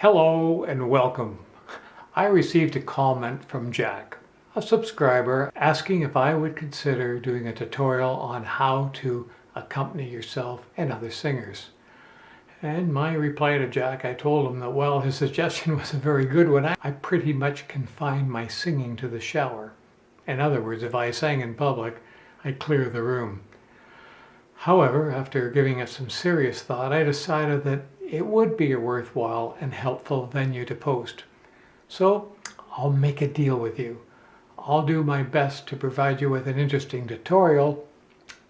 Hello and welcome. I received a comment from Jack, a subscriber, asking if I would consider doing a tutorial on how to accompany yourself and other singers. And my reply to Jack, I told him that, well, his suggestion was a very good one. I pretty much confine my singing to the shower. In other words, if I sang in public, I'd clear the room. However, after giving it some serious thought, I decided that it would be a worthwhile and helpful venue to post. So I'll make a deal with you. I'll do my best to provide you with an interesting tutorial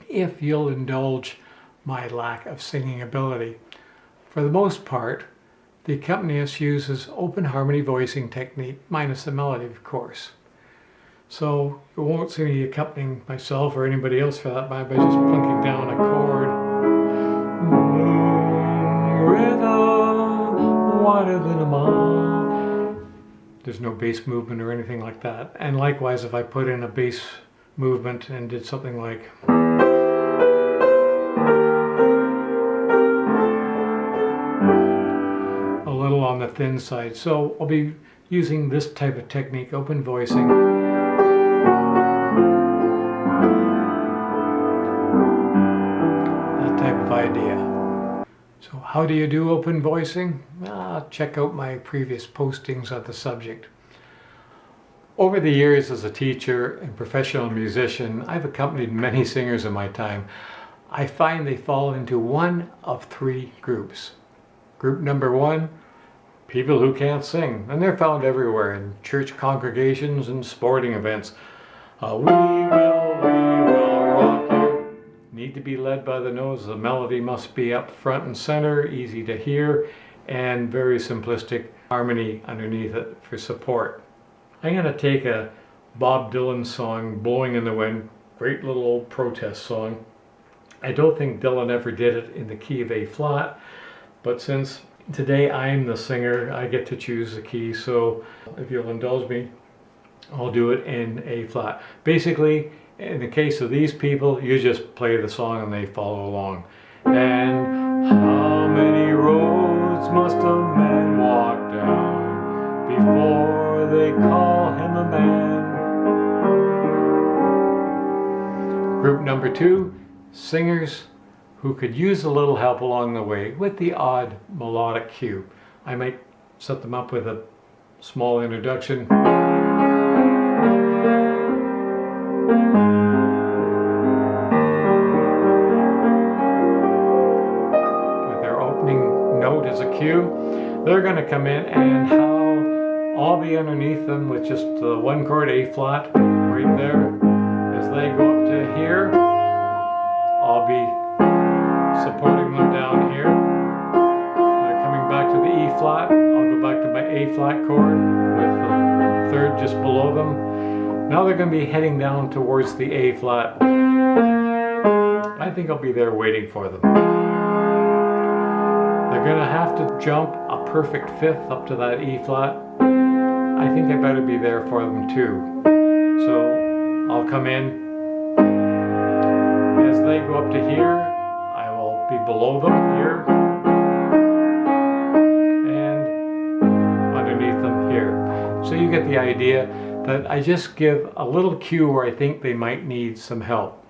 if you'll indulge my lack of singing ability. For the most part, the accompanist uses open harmony voicing technique, minus the melody, of course. So you won't see me accompanying myself or anybody else for that matter by just plunking down a chord. Rhythm, wider than a mile. There's no bass movement or anything like that. And likewise, if I put in a bass movement and did something like a little on the thin side. So I'll be using this type of technique, open voicing. That type of idea. So how do you do open voicing? Check out my previous postings on the subject. Over the years as a teacher and professional musician, I've accompanied many singers in my time. I find they fall into one of three groups. Group number one, people who can't sing, and they're found everywhere in church congregations and sporting events. We will rock you. Need to be led by the nose. The melody must be up front and center, easy to hear, and very simplistic harmony underneath it for support. I'm going to take a Bob Dylan song, Blowing in the Wind, great little old protest song. I don't think Dylan ever did it in the key of A flat, but since today I'm the singer, I get to choose the key, so if you'll indulge me, I'll do it in A flat. Basically, in the case of these people, you just play the song and they follow along. And how many roads must a man walk down before they call him a man? Group number two, singers who could use a little help along the way with the odd melodic cue. I might set them up with a small introduction. They're going to come in and I'll be underneath them with just the one chord, A flat, right there. As they go up to here, I'll be supporting them down here. They're coming back to the E flat. I'll go back to my A flat chord with the third just below them. Now they're going to be heading down towards the A flat. I think I'll be there waiting for them. They're going to have to jump a perfect fifth up to that E flat. I think I better be there for them too. So I'll come in. As they go up to here, I will be below them here. And underneath them here. So you get the idea that I just give a little cue where I think they might need some help.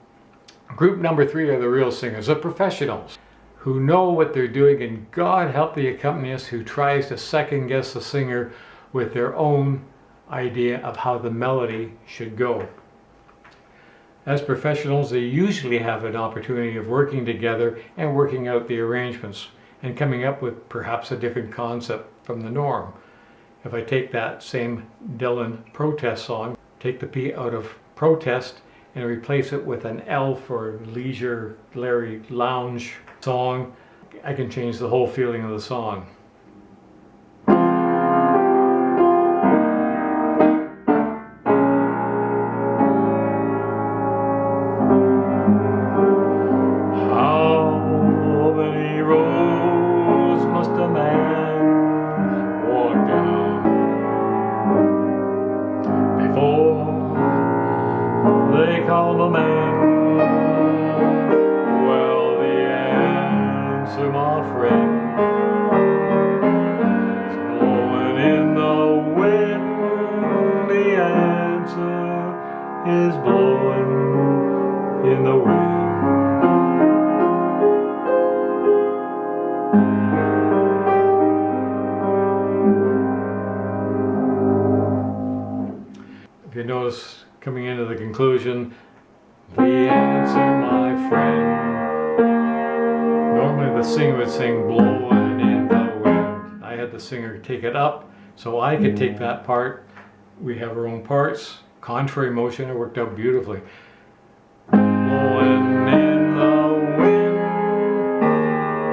Group number three are the real singers, the professionals, who know what they're doing, and God help the accompanist who tries to second guess the singer with their own idea of how the melody should go. As professionals, they usually have an opportunity of working together and working out the arrangements and coming up with perhaps a different concept from the norm. If I take that same Dylan protest song, take the P out of protest and replace it with an L for leisure, Larry, lounge song, I can change the whole feeling of the song. How many roads must a man walk down before they call him a man? Well, the answer, my friend, is blowing in the wind. If you notice, coming into the conclusion, the answer, my friend. Normally the singer would sing blowing in the wind. I had the singer take it up so I could take that part. We have our own parts. Contrary motion, it worked out beautifully. Blowing in the wind.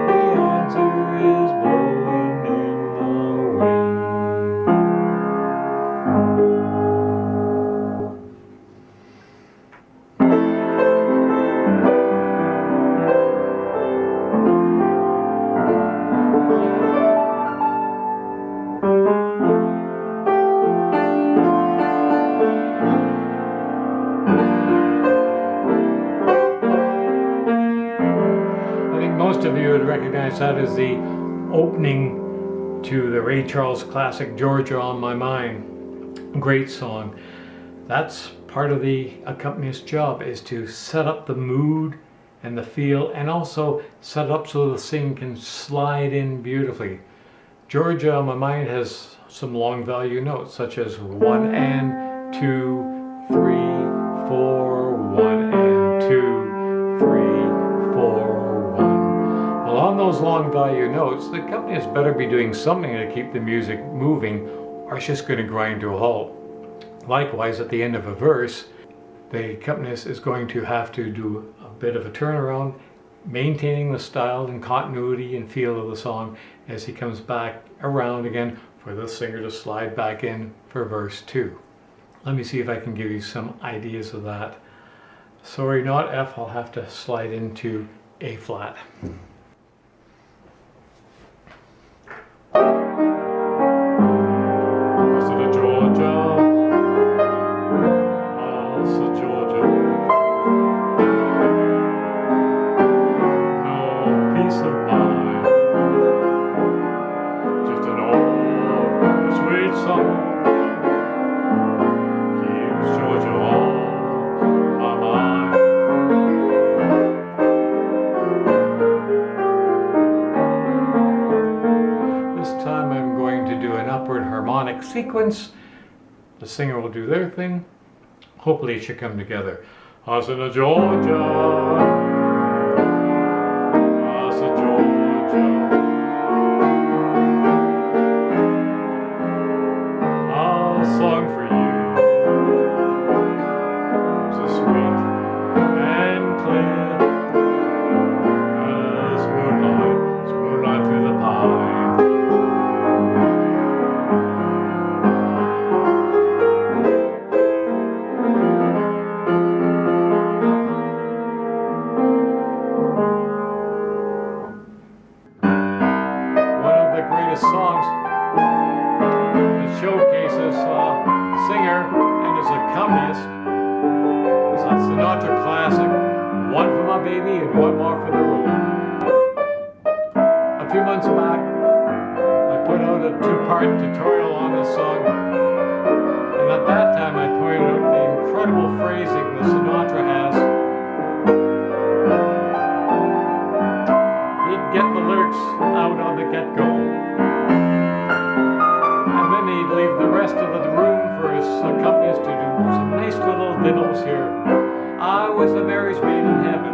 The answer is blowing in the wind. Most of you would recognize that as the opening to the Ray Charles classic Georgia on My Mind. Great song. That's part of the accompanist's job, is to set up the mood and the feel, and also set it up so the sing can slide in beautifully. Georgia on My Mind has some long value notes such as 1 and 2, 3, 4, 1 and 2, 3, 4. Well, on those long value notes, the accompanist better be doing something to keep the music moving, or it's just going to grind to a halt. Likewise, at the end of a verse, the accompanist is going to have to do a bit of a turnaround, maintaining the style and continuity and feel of the song as he comes back around again for the singer to slide back in for verse 2. Let me see if I can give you some ideas of that. Sorry, not F, I'll have to slide into A flat. Harmonic sequence. The singer will do their thing. Hopefully it should come together. Asana Georgia, Asa Georgia, a song for you. So sweet and clear as moonlight through the pine. Songs that showcases singer and his accompanist is that Sinatra classic, One for My Baby and One More for the Road. A few months back, I put out a 2-part tutorial on this song, and at that time I pointed out the incredible phrasing that Sinatra has. He'd get the lyrics out on the get-go. He'd leave the rest of the room for his accompanist to do some nice little diddles here. I was the marriage made in heaven.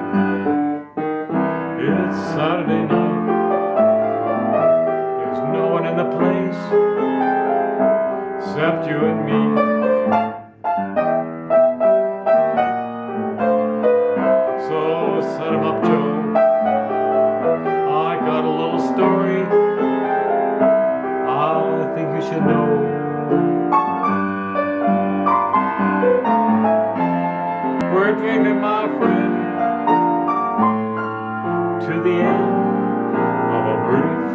It's Saturday night. There's no one in the place except you and me. So set him up, Joe. I got a little story I think you should know. We're drinking, my friend, to the end of a brief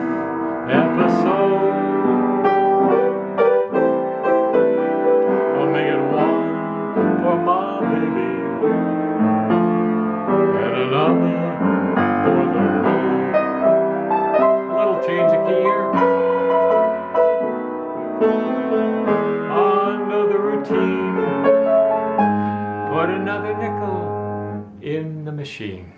episode. I'll make it one for my baby and another for the road. A little change of key here. I know the routine put another nickel in the machine.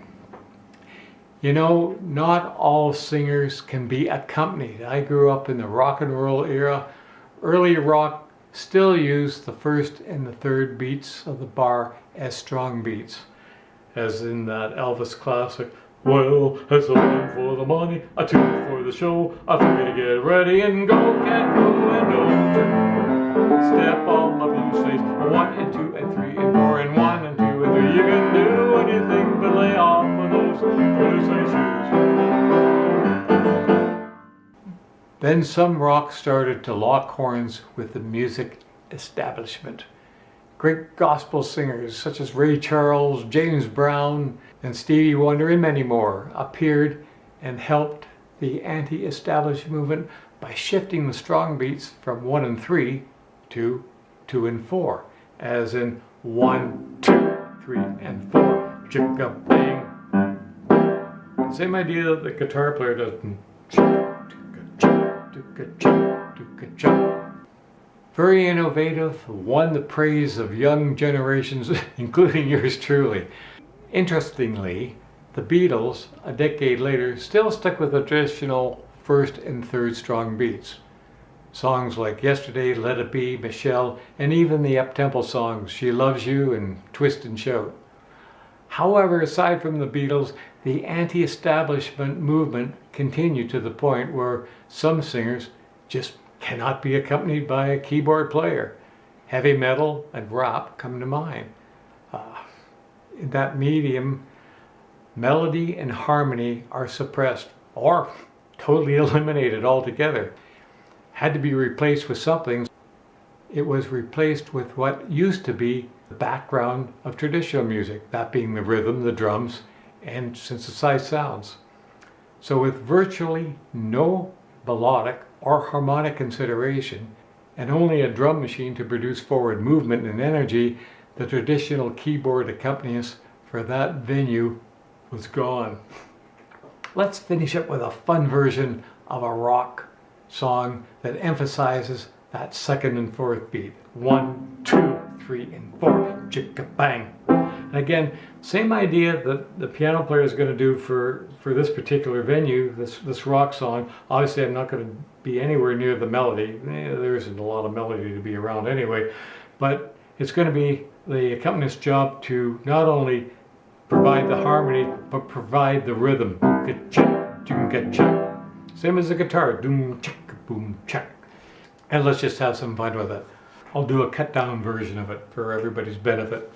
You know, not all singers can be accompanied. I grew up in the rock and roll era. Early rock still used the first and the third beats of the bar as strong beats, as in that Elvis classic, well, it's a one for the money, a two for the show, a three to get ready and go, can't go and no. Step on my blue slates, 1 and 2 and 3 and 4 and 1 and 2 and 3. You can do anything but lay off of those blue slate shoes. Then some rock started to lock horns with the music establishment. Great gospel singers such as Ray Charles, James Brown, and Stevie Wonder, and many more, appeared and helped the anti-establishment movement by shifting the strong beats from 1 and 3 to 2 and 4, as in 1, 2, 3, and 4. Chicka bang. Same idea that the guitar player does. Very innovative, won the praise of young generations, including yours truly. Interestingly, the Beatles, a decade later, still stuck with the traditional first and third strong beats. Songs like Yesterday, Let It Be, Michelle, and even the up-tempo songs She Loves You and Twist and Shout. However, aside from the Beatles, the anti-establishment movement continued to the point where some singers just cannot be accompanied by a keyboard player. Heavy metal and rap come to mind. In that medium, melody and harmony are suppressed or totally eliminated altogether. Had to be replaced with something. It was replaced with what used to be the background of traditional music, that being the rhythm, the drums, and synthesized sounds. So with virtually no melodic or harmonic consideration, and only a drum machine to produce forward movement and energy, the traditional keyboard accompanist for that venue was gone. Let's finish up with a fun version of a rock song that emphasizes that second and fourth beat. 1, 2, 3, and 4. Chicka bang. And again, same idea that the piano player is going to do for this particular venue, this rock song. Obviously, I'm not going to be anywhere near the melody. There isn't a lot of melody to be around anyway. But it's going to be the accompanist's job to not only provide the harmony, but provide the rhythm. Same as the guitar. Doom, chick, boom, check. And let's just have some fun with it. I'll do a cut down version of it for everybody's benefit.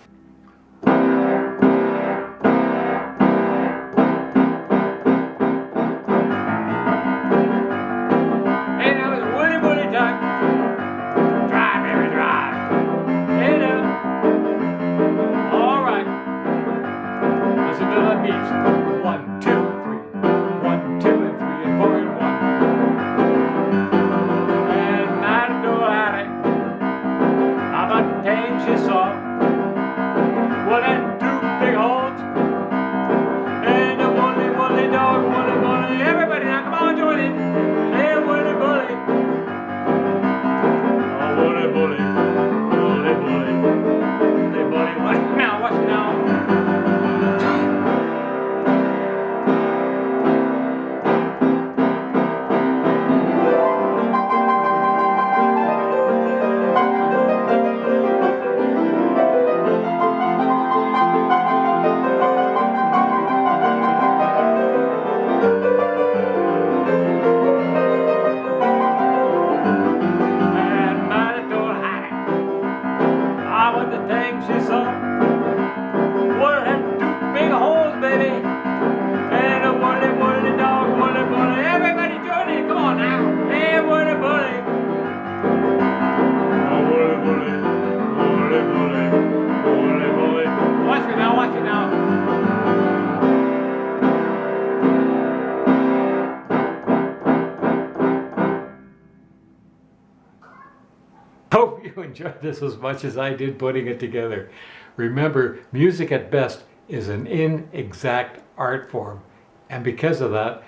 Hope you enjoyed this as much as I did putting it together. Remember, music at best is an inexact art form, and because of that,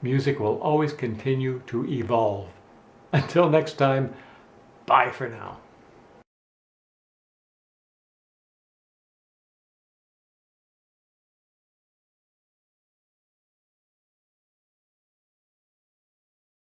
music will always continue to evolve. Until next time, bye for now.